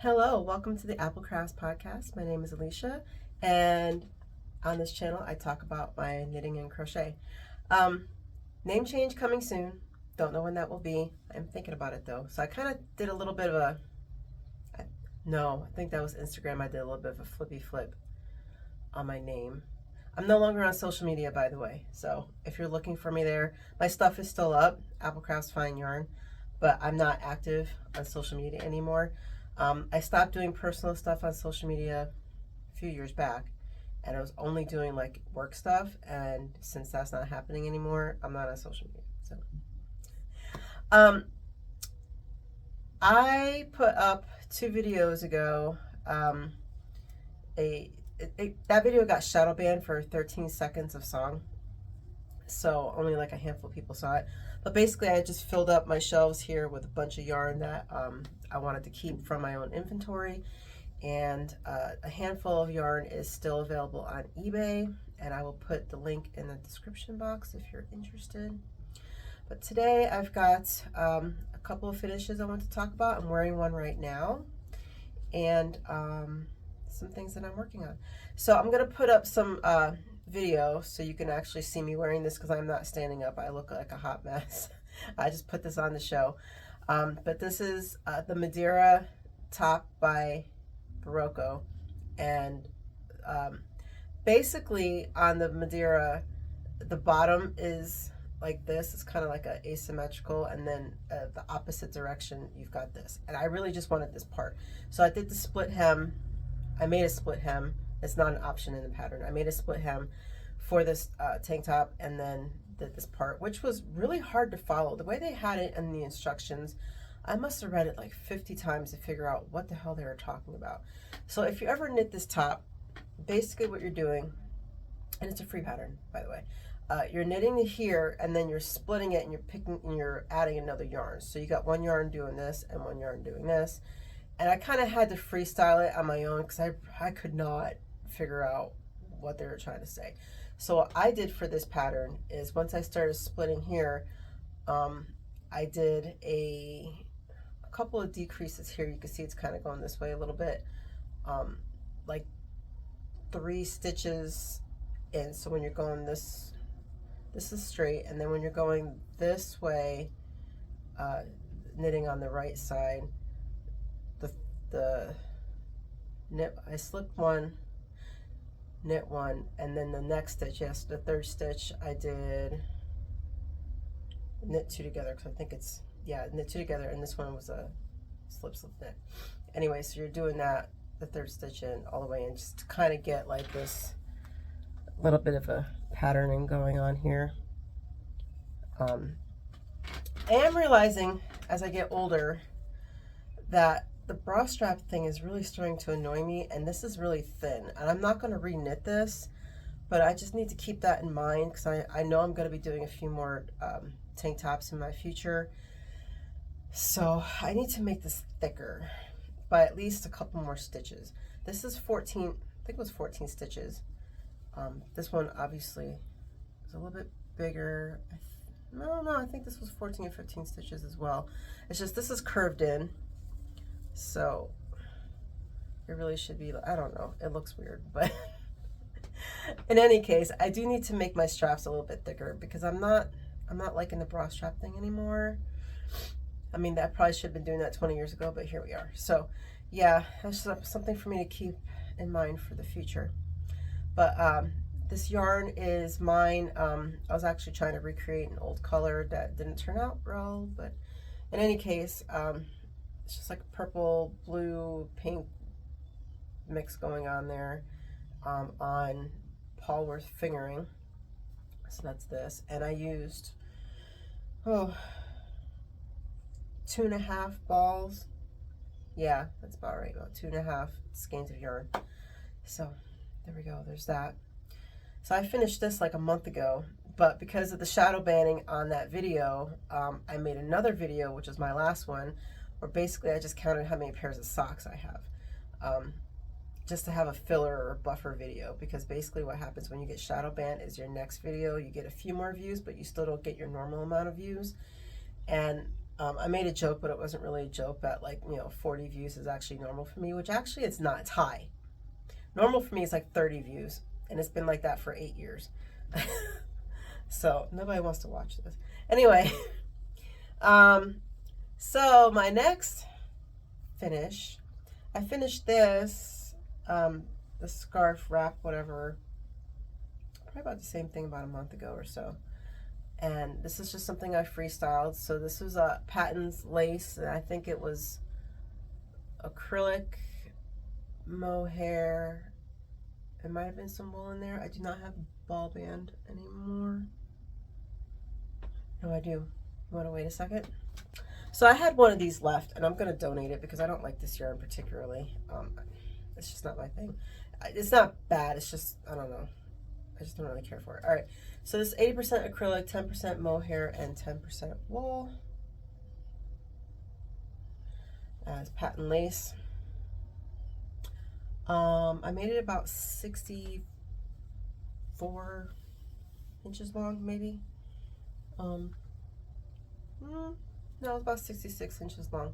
Hello, welcome to the Apple Crafts Podcast. My name is Alicia, and on this channel, I talk about my knitting and crochet. Um, Name change coming soon. Don't know when that will be. I'm thinking about it though. So I kind of did a little bit of no, I think that was Instagram. I did a little bit of a flippy flip on my name. I'm no longer on social media, by the way. So if you're looking for me there, my stuff is still up, Apple Crafts Fine Yarn, but I'm not active on social media anymore. I stopped doing personal stuff on social media a few years back, and I was only doing like work stuff. And since that's not happening anymore, I'm not on social media. So, um, I put up 2 videos ago. That video got shadow banned for 13 seconds of song, so only like a handful of people saw it. But basically, I just filled up my shelves here with a bunch of yarn that I wanted to keep from my own inventory, and a handful of yarn is still available on eBay, and I will put the link in the description box if you're interested. But today I've got a couple of finishes I want to talk about. I'm wearing one right now, and some things that I'm working on. So I'm gonna put up some video so you can actually see me wearing this, because I'm not standing up. I look like a hot mess. I just put this on the show. But this is the Madeira top by Barocco, and basically on the Madeira, the bottom is like this. It's kind of like a asymmetrical, and then the opposite direction you've got this. And I really just wanted this part, so I did the split hem. I made a split hem. It's not an option in the pattern. I made a split hem for this tank top, and then did this part, which was really hard to follow. The way they had it in the instructions, I must have read it like 50 times to figure out what the hell they were talking about. So if you ever knit this top, basically what you're doing, and it's a free pattern, by the way, you're knitting it here, and then you're splitting it, and you're adding another yarn. So you got one yarn doing this and one yarn doing this. And I kind of had to freestyle it on my own, because I could not figure out what they were trying to say. So what I did for this pattern is, once I started splitting here, I did a couple of decreases here. You can see it's kind of going this way a little bit, like 3 stitches in. So when you're going this is straight, and then when you're going this way, knitting on the right side, the knit, I slipped one, knit one, and then the next stitch, yes, the 3rd stitch, I did knit 2 together, because I think it's, yeah, knit 2 together, and this one was a slip knit. Anyway, so you're doing that, the 3rd stitch in all the way in, just to kind of get like this little bit of a patterning going on here. I am realizing as I get older that the bra strap thing is really starting to annoy me, and this is really thin, and I'm not going to re-knit this, but I just need to keep that in mind, because I know I'm going to be doing a few more tank tops in my future, so I need to make this thicker by at least a couple more stitches. This is 14, I think it was 14 stitches. This one obviously is a little bit bigger. No, I think this was 14 or 15 stitches as well. It's just this is curved in, so it really should be, I don't know, it looks weird, but in any case, I do need to make my straps a little bit thicker, because I'm not liking the bra strap thing anymore. I mean, that probably should have been doing that 20 years ago, but here we are. So yeah, that's something for me to keep in mind for the future. But this yarn is mine. I was actually trying to recreate an old color that didn't turn out well, but in any case, it's just like a purple, blue, pink mix going on there, on Polworth fingering. So that's this, and I used 2.5 balls. Yeah, that's about right, about 2.5 skeins of yarn. So there we go, there's that. So I finished this like a month ago, but because of the shadow banning on that video, I made another video, which was my last one, where basically I just counted how many pairs of socks I have, just to have a filler or a buffer video, because basically what happens when you get shadow banned is your next video, you get a few more views, but you still don't get your normal amount of views. And I made a joke, but it wasn't really a joke, that like, 40 views is actually normal for me, which actually it's not. It's high. Normal for me is like 30 views, and it's been like that for 8 years. So nobody wants to watch this. Anyway, so my next finish, I finished this, the scarf wrap, whatever, probably about the same thing about a month ago or so. And this is just something I freestyled. So this was a Patton's lace, and I think it was acrylic, mohair. It might have been some wool in there. I do not have ball band anymore. No, I do. You want to wait a second? So I had one of these left, and I'm going to donate it because I don't like this yarn particularly. It's just not my thing. It's not bad. It's just, I don't know. I just don't really care for it. All right. So this is 80% acrylic, 10% mohair, and 10% wool. It's patent lace. I made it about 64 inches long, maybe. No, it's about 66 inches long,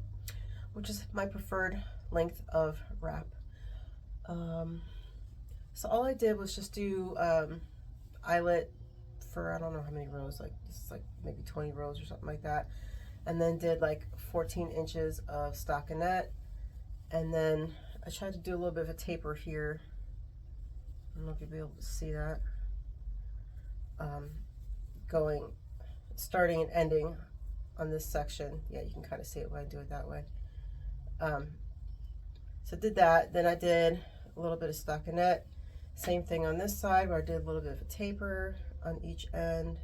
which is my preferred length of wrap. So all I did was just do eyelet for, I don't know how many rows, like this is like maybe 20 rows or something like that, and then did like 14 inches of stockinette, and then I tried to do a little bit of a taper here. I don't know if you'll be able to see that. Starting and ending on this section. Yeah, you can kind of see it when I do it that way. So did that. Then I did a little bit of stockinette. Same thing on this side where I did a little bit of a taper on each end.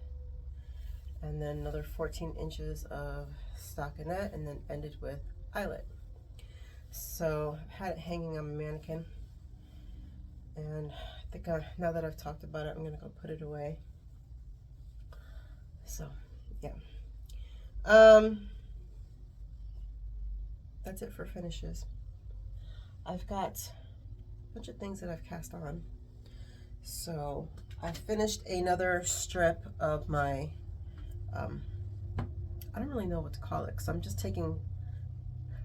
And then another 14 inches of stockinette, and then ended with eyelet. So I've had it hanging on my mannequin. And I think now that I've talked about it, I'm going to go put it away. So, yeah. That's it for finishes. I've got a bunch of things that I've cast on. So I finished another strip of my, I don't really know what to call it, because I'm just taking,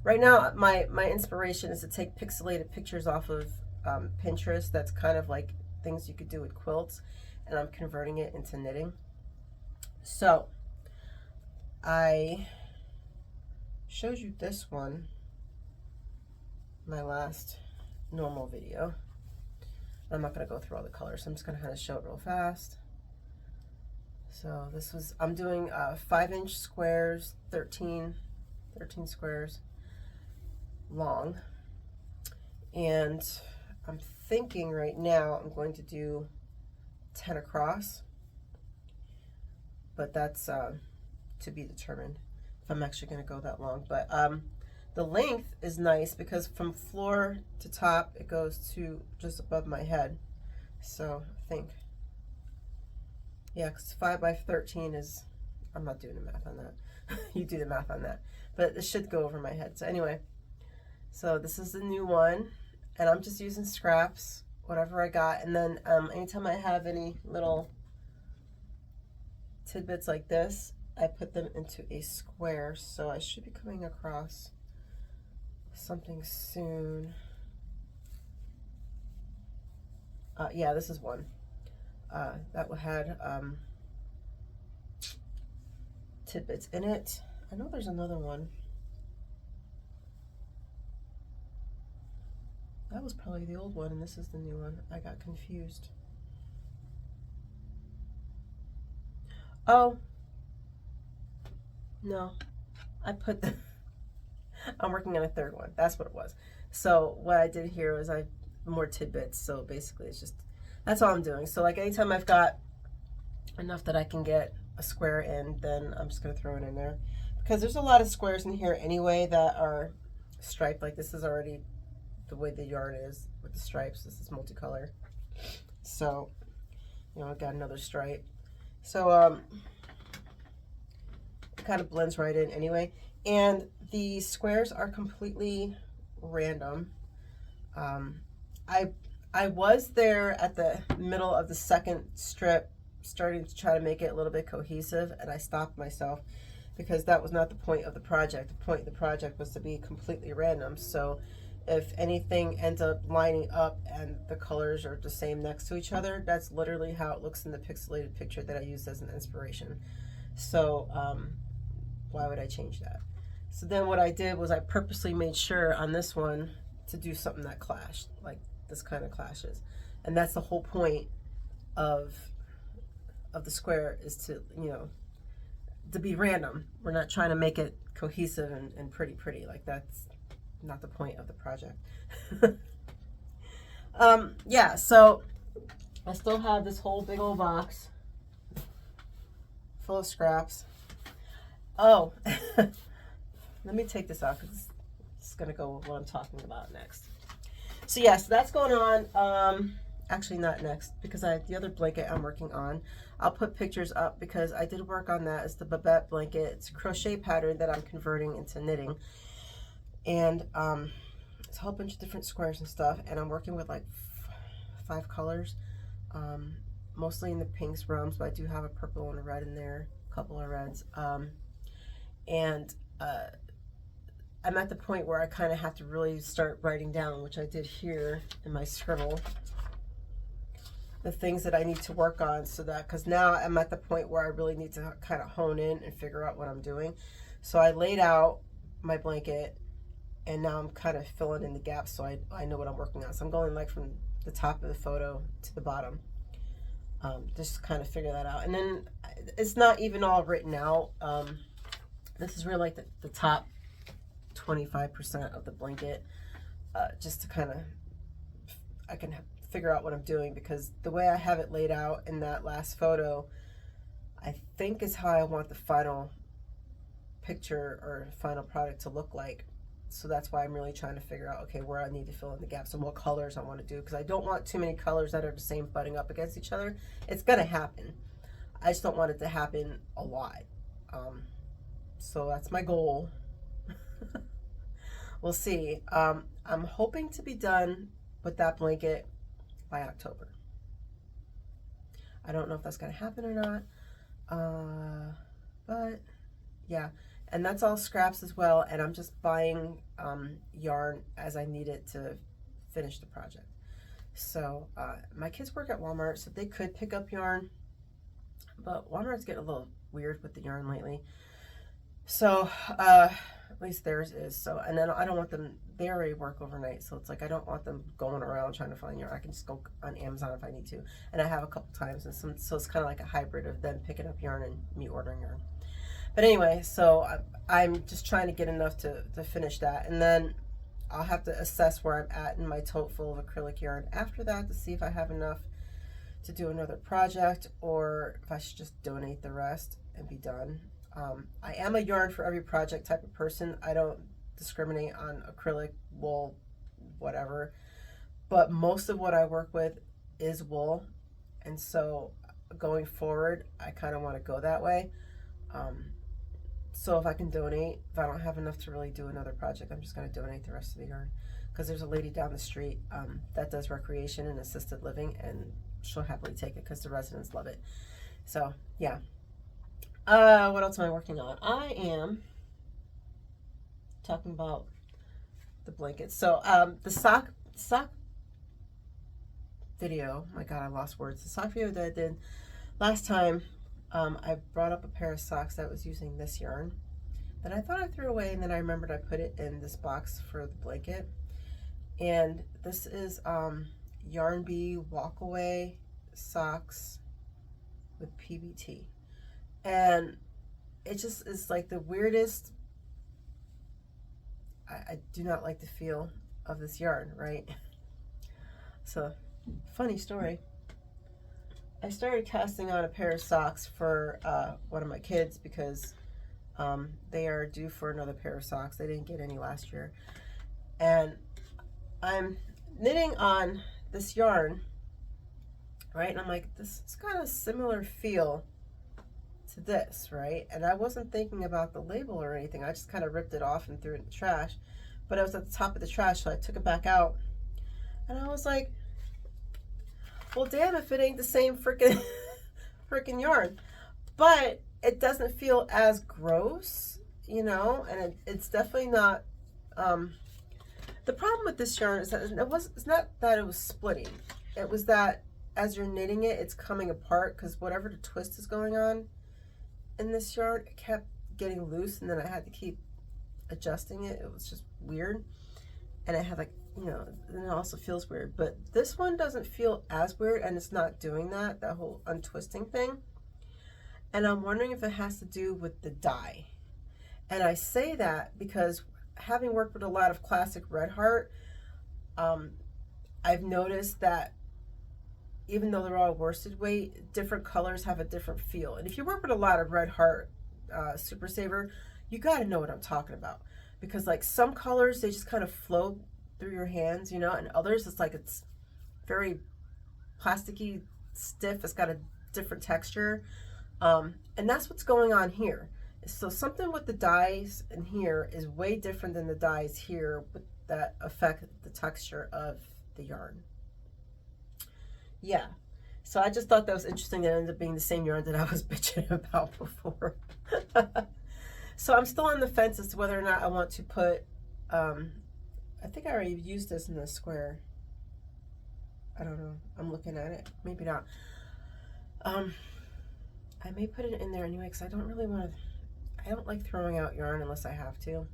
right now my inspiration is to take pixelated pictures off of Pinterest. That's kind of like things you could do with quilts, and I'm converting it into knitting. So I showed you this one, my last normal video. I'm not going to go through all the colors. I'm just going to kind of show it real fast. So this was, I'm doing 5-inch squares, 13 squares long. And I'm thinking right now I'm going to do 10 across. But that's to be determined if I'm actually going to go that long. But the length is nice because from floor to top it goes to just above my head. So I think, yeah, because 5 by 13 is, I'm not doing the math on that. You do the math on that. But it should go over my head. So anyway, so this is the new one, and I'm just using scraps, whatever I got. And then anytime I have any little tidbits like this, I put them into a square. So I should be coming across something soon. Yeah, this is one that had tidbits in it. I know there's another one. That was probably the old one, and this is the new one. I got confused. Oh, no, I put the, I'm working on a third one. That's what it was. So what I did here was more tidbits. So basically it's just, that's all I'm doing. So like anytime I've got enough that I can get a square in, then I'm just going to throw it in there. Because there's a lot of squares in here anyway that are striped. Like this is already the way the yarn is with the stripes. This is multicolor. So, you know, I've got another stripe. So it kind of blends right in anyway. And the squares are completely random. I was there at the middle of the second strip starting to try to make it a little bit cohesive, and I stopped myself because that was not the point of the project. The point of the project was to be completely random. So if anything ends up lining up and the colors are the same next to each other, that's literally how it looks in the pixelated picture that I used as an inspiration. So why would I change that? So then what I did was I purposely made sure on this one to do something that clashed, like this kind of clashes. And that's the whole point of the square, is to, you know, to be random. We're not trying to make it cohesive and pretty. Like, that's not the point of the project. Yeah, so I still have this whole big old box full of scraps. Oh, let me take this out because it's going to go with what I'm talking about next. So yeah, so that's going on. Actually not next, because the other blanket I'm working on, I'll put pictures up because I did work on that. It's the Beccs blanket. It's a crochet pattern that I'm converting into knitting. And it's a whole bunch of different squares and stuff, and I'm working with like 5 colors, mostly in the pinks realms, but I do have a purple and a red in there, a couple of reds. And I'm at the point where I kind of have to really start writing down, which I did here in my scribble, the things that I need to work on, so that, because now I'm at the point where I really need to kind of hone in and figure out what I'm doing. So I laid out my blanket, and now I'm kind of filling in the gaps so I know what I'm working on. So I'm going like from the top of the photo to the bottom, just to kind of figure that out. And then it's not even all written out. This is really like the top 25% of the blanket, just to kind of, I can figure out what I'm doing, because the way I have it laid out in that last photo, I think is how I want the final picture or final product to look like. So that's why I'm really trying to figure out, okay, where I need to fill in the gaps and what colors I want to do, because I don't want too many colors that are the same butting up against each other. It's going to happen. I just don't want it to happen a lot. So that's my goal. We'll see. I'm hoping to be done with that blanket by October. I don't know if that's going to happen or not. But yeah. And that's all scraps as well, and I'm just buying yarn as I need it to finish the project. So my kids work at Walmart, so they could pick up yarn, but Walmart's getting a little weird with the yarn lately. So at least theirs is. So, and then I don't want them, they already work overnight, so it's like I don't want them going around trying to find yarn. I can just go on Amazon if I need to, and I have a couple times, and so it's kind of like a hybrid of them picking up yarn and me ordering yarn. But anyway, so I'm just trying to get enough to finish that. And then I'll have to assess where I'm at in my tote full of acrylic yarn after that to see if I have enough to do another project, or if I should just donate the rest and be done. I am a yarn for every project type of person. I don't discriminate on acrylic, wool, whatever. But most of what I work with is wool. And so going forward, I kind of want to go that way. So if I can donate, if I don't have enough to really do another project, I'm just going to donate the rest of the yarn, because there's a lady down the street that does recreation and assisted living, and she'll happily take it because the residents love it. So yeah. What else am I working on? I am talking about the blankets. So the sock video, my God, I lost words. The sock video that I did last time, I brought up a pair of socks that was using this yarn that I thought I threw away, and then I remembered I put it in this box for the blanket. And this is Yarn Bee Walkaway socks with PBT. And it just is like the weirdest. I do not like the feel of this yarn, right? So, funny story. I started casting on a pair of socks for one of my kids because they are due for another pair of socks. They didn't get any last year. And I'm knitting on this yarn, right? And I'm like, this has got a similar feel to this, right? And I wasn't thinking about the label or anything. I just kind of ripped it off and threw it in the trash. But it was at the top of the trash, so I took it back out. And I was like, well, damn if it ain't the same freaking yarn. But it doesn't feel as gross, you know, and it's definitely not, the problem with this yarn is that it's not that it was splitting. It was that as you're knitting it, it's coming apart because whatever the twist is going on in this yarn, it kept getting loose, and then I had to keep adjusting it. It was just weird. And it had like, you know, and it also feels weird. But this one doesn't feel as weird, and it's not doing that whole untwisting thing. And I'm wondering if it has to do with the dye. And I say that because having worked with a lot of classic Red Heart, I've noticed that even though they're all worsted weight, different colors have a different feel. And if you work with a lot of Red Heart Super Saver, you got to know what I'm talking about. Because like some colors, they just kind of flow through your hands, you know, and others it's like it's very plasticky, stiff. It's got a different texture. And that's what's going on here. So something with the dyes in here is way different than the dyes here that affect the texture of the yarn. Yeah, so I just thought that was interesting that it ended up being the same yarn that I was bitching about before. So I'm still on the fence as to whether or not I want to put, I think I already used this in the square. I don't know, I'm looking at it, maybe not. I may put it in there anyway because I don't really want to, I don't like throwing out yarn unless I have to.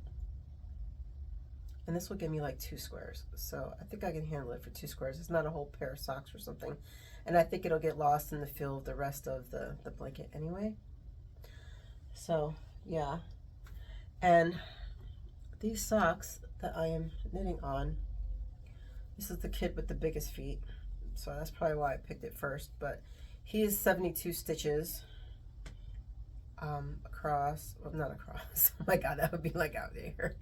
And this will give me like 2 squares. So I think I can handle it for 2 squares. It's not a whole pair of socks or something. And I think it'll get lost in the feel of the rest of the blanket anyway. So yeah. And these socks that I am knitting on, this is the kid with the biggest feet. So that's probably why I picked it first. But he is 72 stitches across, well, not across. Oh my God, that would be like out there.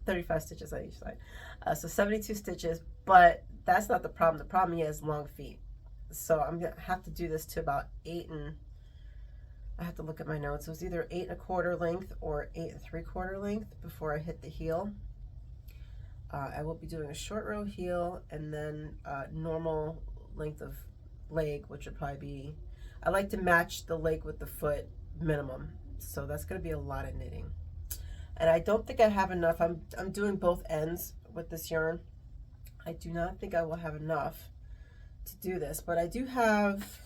35 stitches on each side. So 72 stitches, but that's not the problem. The problem he has long feet. So I'm gonna have to do this to about 8 and, I have to look at my notes. It was either 8 1/4 length or 8 3/4 length before I hit the heel. I will be doing a short row heel and then normal length of leg, which would probably be, I like to match the leg with the foot minimum. So that's gonna be a lot of knitting. And I don't think I have enough. I'm doing both ends with this yarn. I do not think I will have enough to do this, but I do have,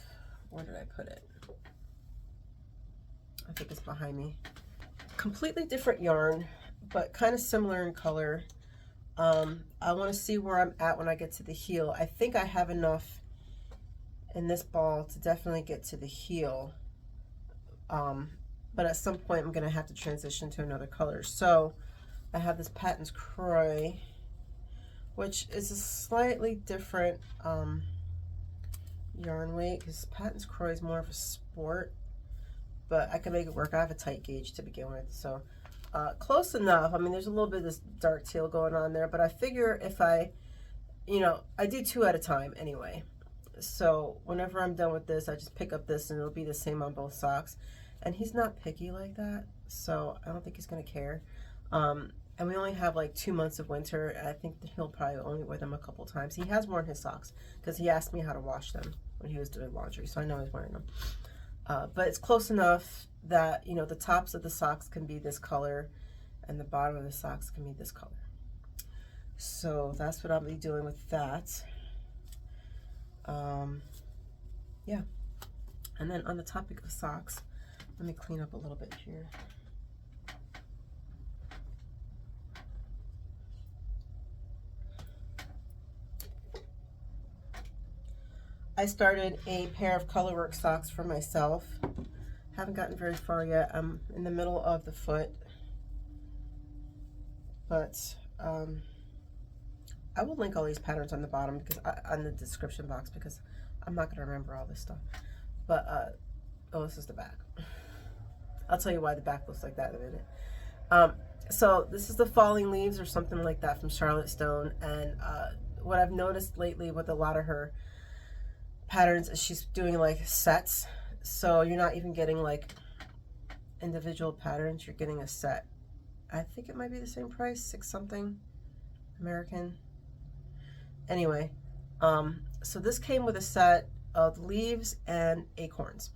where did I put it? I think it's behind me. Completely different yarn, but kind of similar in color. I want to see where I'm at when I get to the heel. I think I have enough in this ball to definitely get to the heel. But at some point I'm going to have to transition to another color. So I have this Patons Croy, which is a slightly different yarn weight because Patons Croy is more of a sport, but I can make it work. I have a tight gauge to begin with, so close enough. I mean, there's a little bit of this dark teal going on there, but I figure if I, you know, I do 2 at a time anyway. So whenever I'm done with this, I just pick up this and it'll be the same on both socks. And he's not picky like that, so I don't think he's gonna care. And we only have like 2 months of winter, and I think that he'll probably only wear them a couple times. He has worn his socks because he asked me how to wash them when he was doing laundry, so I know he's wearing them. But it's close enough that, you know, the tops of the socks can be this color and the bottom of the socks can be this color. So that's what I'll be doing with that. Yeah. And then on the topic of socks, let me clean up a little bit here. I started a pair of colorwork socks for myself. Haven't gotten very far yet. I'm in the middle of the foot. But I will link all these patterns on the bottom because on the description box because I'm not going to remember all this stuff. But oh, this is the back. I'll tell you why the back looks like that in a minute. So this is the Falling Leaves or something like that from Charlotte Stone. And what I've noticed lately with a lot of her patterns is she's doing like sets. So you're not even getting like individual patterns, you're getting a set. I think it might be the same price, 6 something American. Anyway, so this came with a set of leaves and acorns.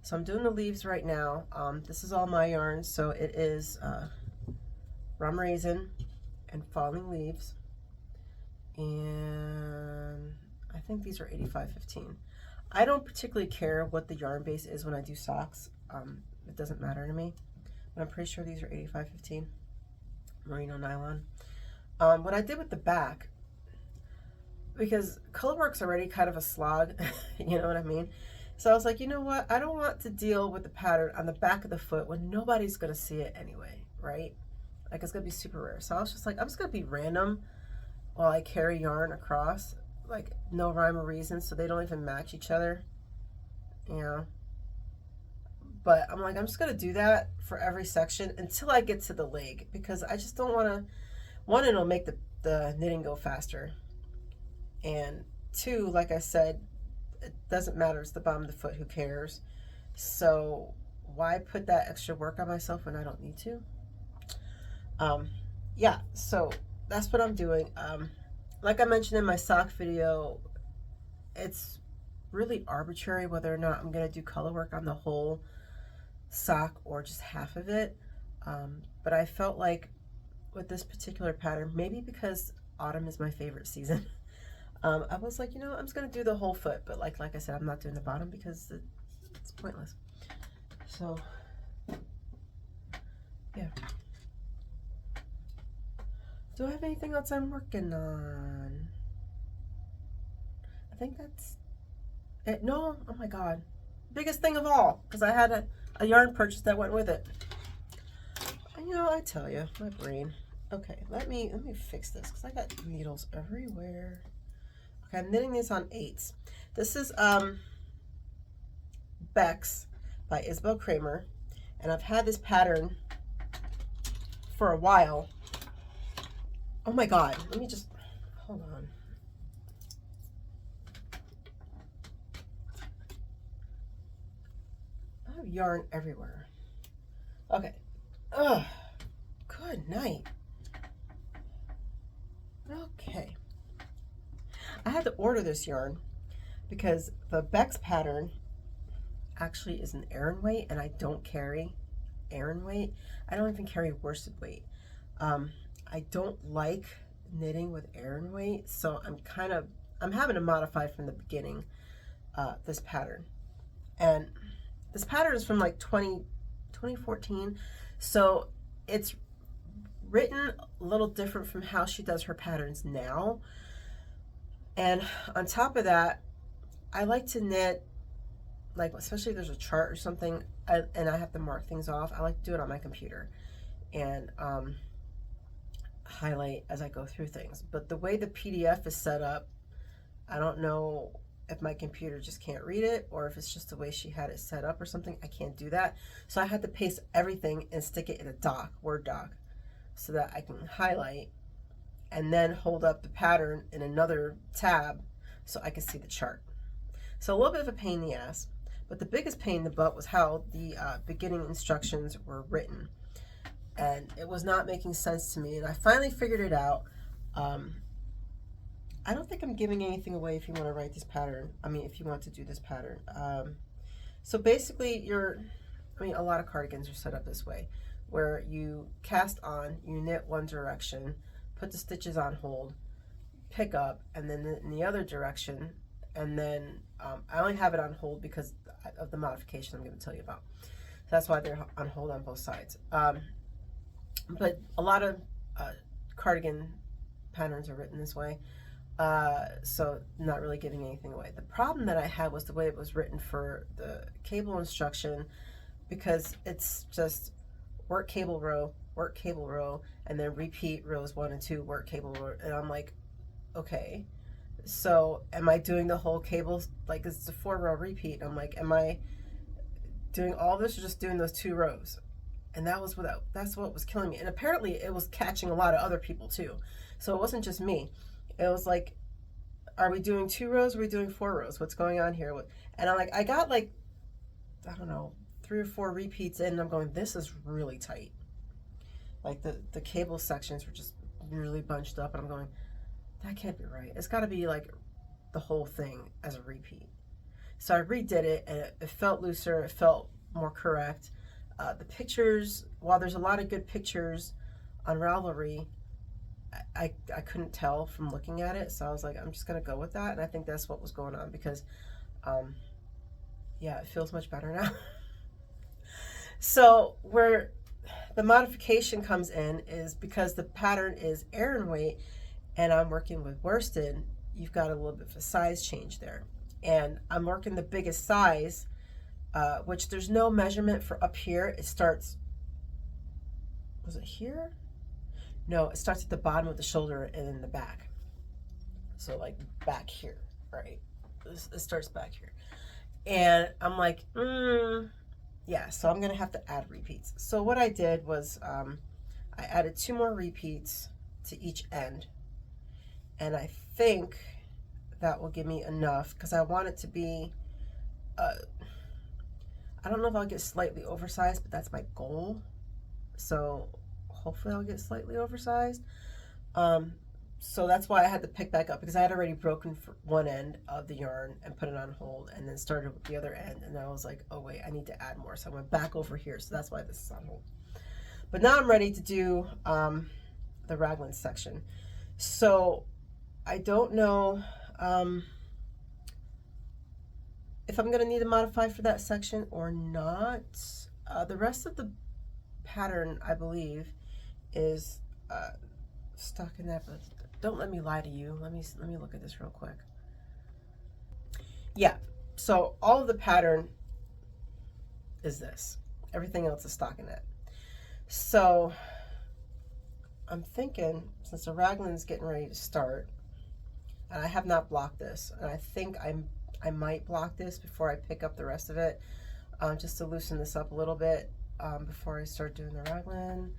So I'm doing the leaves right now. This is all my yarn, so it is rum raisin and falling leaves, and I think these are 85/15. I don't particularly care what the yarn base is when I do socks. It doesn't matter to me, but I'm pretty sure these are 85/15 merino nylon. What I did with the back, because colorwork's already kind of a slog, you know what I mean? So I was like, you know what? I don't want to deal with the pattern on the back of the foot when nobody's going to see it anyway, right? Like, it's going to be super rare. So I was just like, I'm just going to be random while I carry yarn across, like no rhyme or reason, so they don't even match each other, you know? But I'm like, I'm just going to do that for every section until I get to the leg, because I just don't want to, one, it'll make the knitting go faster. And two, like I said, it doesn't matter, it's the bottom of the foot, who cares? So why put that extra work on myself when I don't need to? Yeah, so that's what I'm doing. Like I mentioned in my sock video, it's really arbitrary whether or not I'm going to do color work on the whole sock or just half of it. But I felt like with this particular pattern, maybe because autumn is my favorite season, I was like, you know, I'm just going to do the whole foot, but like I said, I'm not doing the bottom because it's pointless. So, yeah. Do I have anything else I'm working on? I think that's it. No, oh my God. Biggest thing of all, because I had a yarn purchase that went with it. You know, I tell you, my brain. Okay, let me fix this, because I got needles everywhere. Okay, I'm knitting these on 8s. This is Beccs by Isabell Kraemer, and I've had this pattern for a while. Oh my God, let me just, hold on. I have yarn everywhere. Okay. Ugh, good night. Okay. I had to order this yarn because the Beccs pattern actually is an Aran weight, and I don't carry Aran weight. I don't even carry worsted weight. I don't like knitting with Aran weight, so I'm having to modify from the beginning this pattern. And this pattern is from like 2014, so it's written a little different from how she does her patterns now. And on top of that, I like to knit, like, especially if there's a chart or something, and I have to mark things off, I like to do it on my computer and highlight as I go through things. But the way the PDF is set up, I don't know if my computer just can't read it or if it's just the way she had it set up or something. I can't do that. So I had to paste everything and stick it in a doc, Word doc, so that I can highlight and then hold up the pattern in another tab so I can see the chart. So a little bit of a pain in the ass, but the biggest pain in the butt was how the beginning instructions were written. And it was not making sense to me, and I finally figured it out. I don't think I'm giving anything away if you want to write this pattern. I mean, if you want to do this pattern. So basically, a lot of cardigans are set up this way, where you cast on, you knit one direction, put the stitches on hold, pick up, and then in the other direction, and then I only have it on hold because of the modification I'm going to tell you about. So that's why they're on hold on both sides. But a lot of cardigan patterns are written this way, so not really giving anything away. The problem that I had was the way it was written for the cable instruction, because it's just work cable row, and then repeat rows 1 and 2, work cable row, and I'm like, okay, so am I doing the whole cable, like it's a 4-row repeat? I'm like, am I doing all this or just doing those 2 rows? And that's what was killing me. And apparently it was catching a lot of other people too. So it wasn't just me. It was like, are we doing 2 rows? Or are we doing 4 rows? What's going on here? And I got like, I don't know, 3 or 4 repeats in, and I'm going, this is really tight. Like the cable sections were just really bunched up, and I'm going, that can't be right. It's got to be like the whole thing as a repeat. So I redid it, and it felt looser, it felt more correct. The pictures, while there's a lot of good pictures on Ravelry, I couldn't tell from looking at it, so I was like, I'm just gonna go with that, and I think that's what was going on, because yeah, it feels much better now. So where the modification comes in is because the pattern is Aran weight and I'm working with worsted, you've got a little bit of a size change there. And I'm working the biggest size, which there's no measurement for up here. It starts, was it here? No, it starts at the bottom of the shoulder and in the back. So like back here, right? It starts back here. And I'm like, yeah, so I'm gonna have to add repeats. So what I did was I added 2 more repeats to each end, and I think that will give me enough, because I want it to be I don't know if I'll get slightly oversized, but that's my goal. So hopefully I'll get slightly oversized. So that's why I had to pick back up, because I had already broken one end of the yarn and put it on hold, and then started with the other end, and I was like, oh wait, I need to add more. So I went back over here, so that's why this is on hold. But now I'm ready to do the raglan section. So I don't know if I'm gonna need to modify for that section or not. The rest of the pattern, I believe, is stuck in that, but don't let me lie to you. Let me look at this real quick. Yeah, so all of the pattern is this. Everything else is stockinette. So I'm thinking, since the raglan's getting ready to start, and I have not blocked this, and I think I might block this before I pick up the rest of it, just to loosen this up a little bit before I start doing the raglan.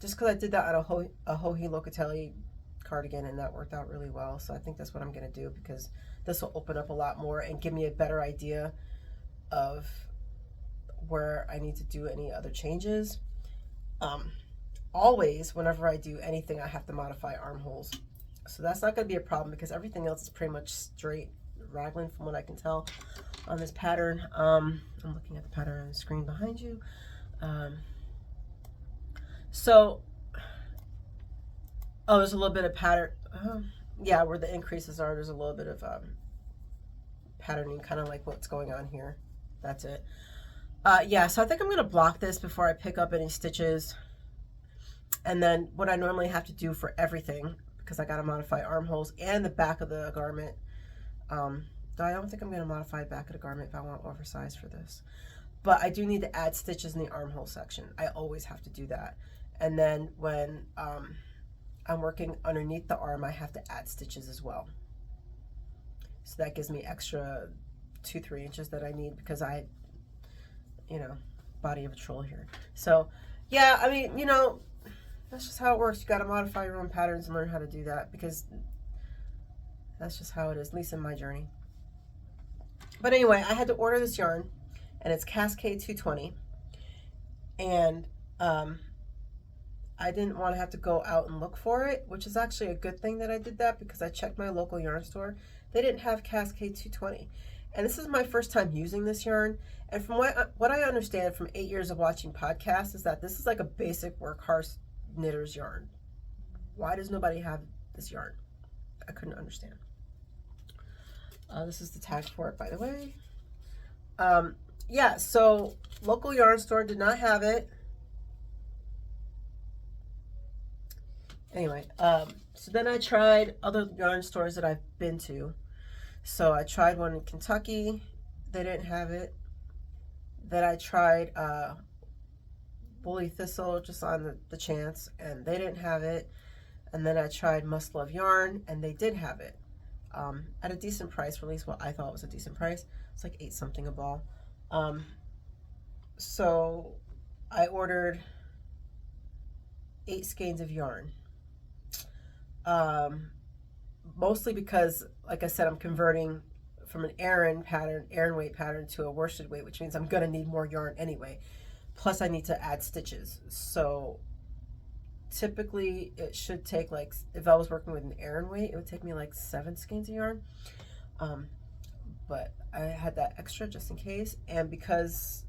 Just because I did that on a Joji Locatelli cardigan, and that worked out really well. So I think that's what I'm going to do, because this will open up a lot more and give me a better idea of where I need to do any other changes. Always, whenever I do anything, I have to modify armholes. So that's not going to be a problem, because everything else is pretty much straight raglan from what I can tell on this pattern. I'm looking at the pattern on the screen behind you. So, oh, there's a little bit of pattern. Yeah, where the increases are, there's a little bit of patterning, kind of like what's going on here. That's it. Yeah, so I think I'm going to block this before I pick up any stitches. And then what I normally have to do for everything, because I got to modify armholes and the back of the garment. Though I don't think I'm going to modify the back of the garment if I want oversized for this. But I do need to add stitches in the armhole section. I always have to do that. And then when I'm working underneath the arm, I have to add stitches as well. So that gives me extra 2-3 inches that I need, because I, you know, body of a troll here. So yeah, I mean, you know, that's just how it works. You got to modify your own patterns and learn how to do that, because that's just how it is, at least in my journey. But anyway, I had to order this yarn, and it's Cascade 220, and I didn't want to have to go out and look for it, which is actually a good thing that I did that, because I checked my local yarn store. They didn't have Cascade 220, and this is my first time using this yarn. And from what I understand from 8 years of watching podcasts, is that this is like a basic workhorse knitter's yarn. Why does nobody have this yarn? I couldn't understand. This is the tag for it, by the way. Yeah, so local yarn store did not have it. Anyway, so then I tried other yarn stores that I've been to. So I tried one in Kentucky. They didn't have it. Then I tried Woolly Thistle, just on the chance, and they didn't have it. And then I tried Must Love Yarn, and they did have it at a decent price, or at least what I thought was a decent price. It's like 8 something a ball. So I ordered 8 skeins of yarn. Mostly because, like I said, I'm converting from an Aran weight pattern to a worsted weight, which means I'm gonna need more yarn anyway. Plus I need to add stitches. So typically it should take, like, if I was working with an Aran weight, it would take me like 7 skeins of yarn. but I had that extra just in case. And because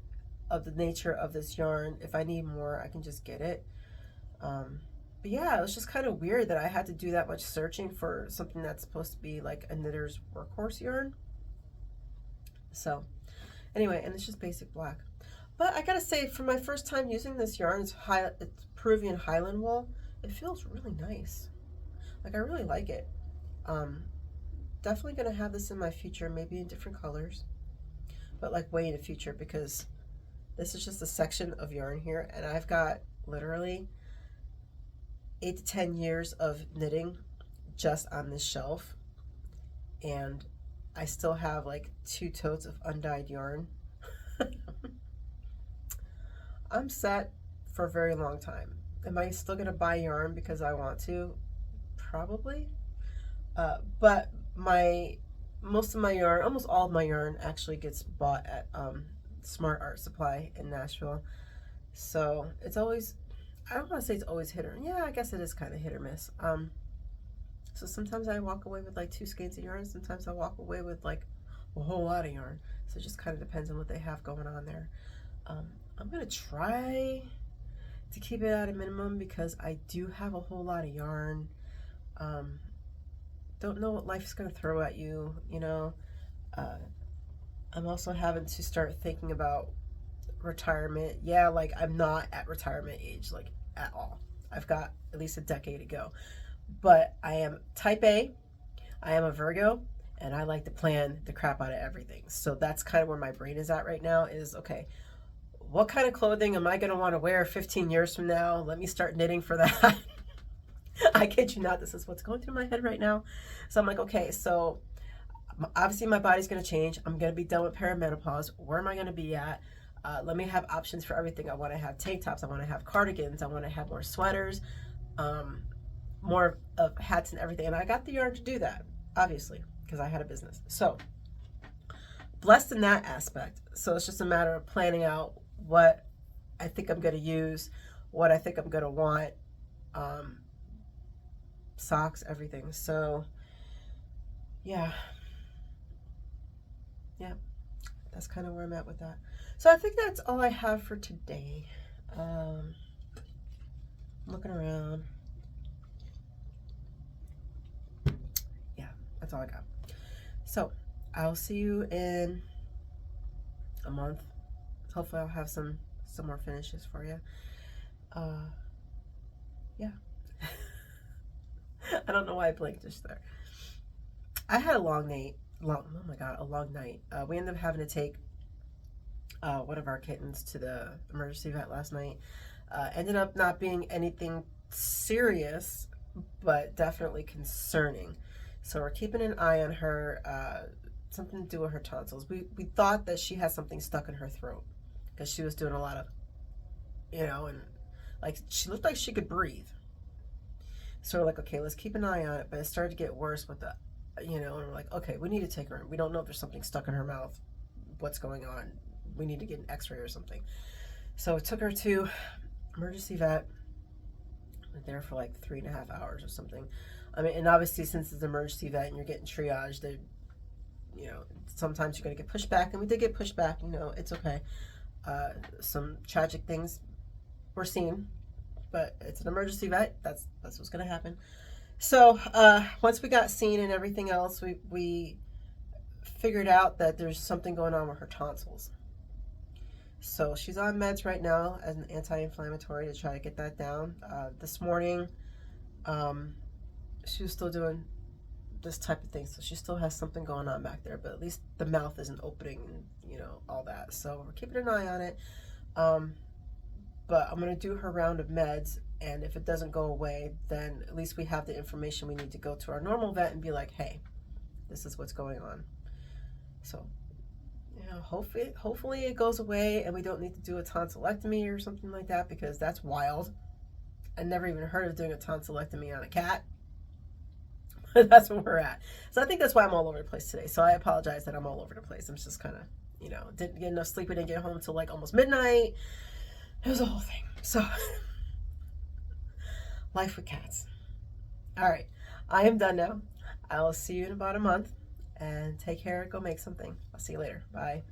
of the nature of this yarn, if I need more, I can just get it. But yeah, it was just kind of weird that I had to do that much searching for something that's supposed to be like a knitter's workhorse yarn. So anyway, and it's just basic black. But I gotta say, for my first time using this yarn, it's Peruvian Highland wool. It feels really nice. Like, I really like it. Definitely gonna have this in my future, maybe in different colors, but like way in the future, because this is just a section of yarn here, and I've got literally 8 to 10 years of knitting just on this shelf, and I still have like 2 totes of undyed yarn. I'm set for a very long time. Am I still gonna buy yarn because I want to? Probably. But most of my yarn, almost all of my yarn, actually gets bought at Smart Art Supply in Nashville. So it's always, I don't want to say it's always hit or, yeah, I guess it is kind of hit or miss. So sometimes I walk away with like 2 skeins of yarn. Sometimes I walk away with like a whole lot of yarn. So it just kind of depends on what they have going on there. I'm gonna try to keep it at a minimum because I do have a whole lot of yarn. Don't know what life's gonna throw at you, you know. I'm also having to start thinking about retirement. Yeah, like I'm not at retirement age, like at all. I've got at least a decade to go. But I am type A, I am a Virgo, and I like to plan the crap out of everything. So that's kind of where my brain is at right now is, okay, what kind of clothing am I going to want to wear 15 years from now? Let me start knitting for that. I kid you not, this is what's going through my head right now. So I'm like, okay, so obviously my body's going to change. I'm going to be done with perimenopause. Where am I going to be at? Let me have options for everything. I want to have tank tops. I want to have cardigans. I want to have more sweaters, more of hats and everything. And I got the yarn to do that, obviously, because I had a business. So blessed in that aspect. So it's just a matter of planning out what I think I'm going to use, what I think I'm going to want, socks, everything. So yeah, that's kind of where I'm at with that. So I think that's all I have for today. Looking around. Yeah, that's all I got. So I'll see you in a month. Hopefully I'll have some more finishes for you. Yeah. I don't know why I blinked just there. I had a long night. Oh my God, a long night. We ended up having to take one of our kittens to the emergency vet last night. Ended up not being anything serious, but definitely concerning. So we're keeping an eye on her. Something to do with her tonsils. We thought that she had something stuck in her throat because she was doing a lot of, and like she looked like she could breathe. So we're like, okay, let's keep an eye on it. But it started to get worse with the, and we're like, okay, we need to take her in. We don't know if there's something stuck in her mouth. What's going on? We need to get an x-ray or something. So we took her to emergency vet. We're there for like 3.5 hours or something. I mean, and obviously since it's an emergency vet and you're getting triaged, they, sometimes you're going to get pushed back. And we did get pushed back, it's okay. Some tragic things were seen, but it's an emergency vet. That's what's going to happen. So once we got seen and everything else, we figured out that there's something going on with her tonsils. So she's on meds right now as an anti-inflammatory to try to get that down. This morning, she was still doing this type of thing, so she still has something going on back there, but at least the mouth isn't opening and all that. So we're keeping an eye on it. But I'm going to do her round of meds, and if it doesn't go away, then at least we have the information we need to go to our normal vet and be like, hey, this is what's going on. So hopefully it goes away and we don't need to do a tonsillectomy or something like that, because that's wild. I never even heard of doing a tonsillectomy on a cat. That's where we're at. So I think that's why I'm all over the place today. So I apologize that I'm all over the place. I'm just kind of, didn't get enough sleep. I didn't get home until like almost midnight. It was a whole thing. So life with cats. All right. I am done now. I will see you in about a month. and take care. Go make something. I'll see you later. Bye.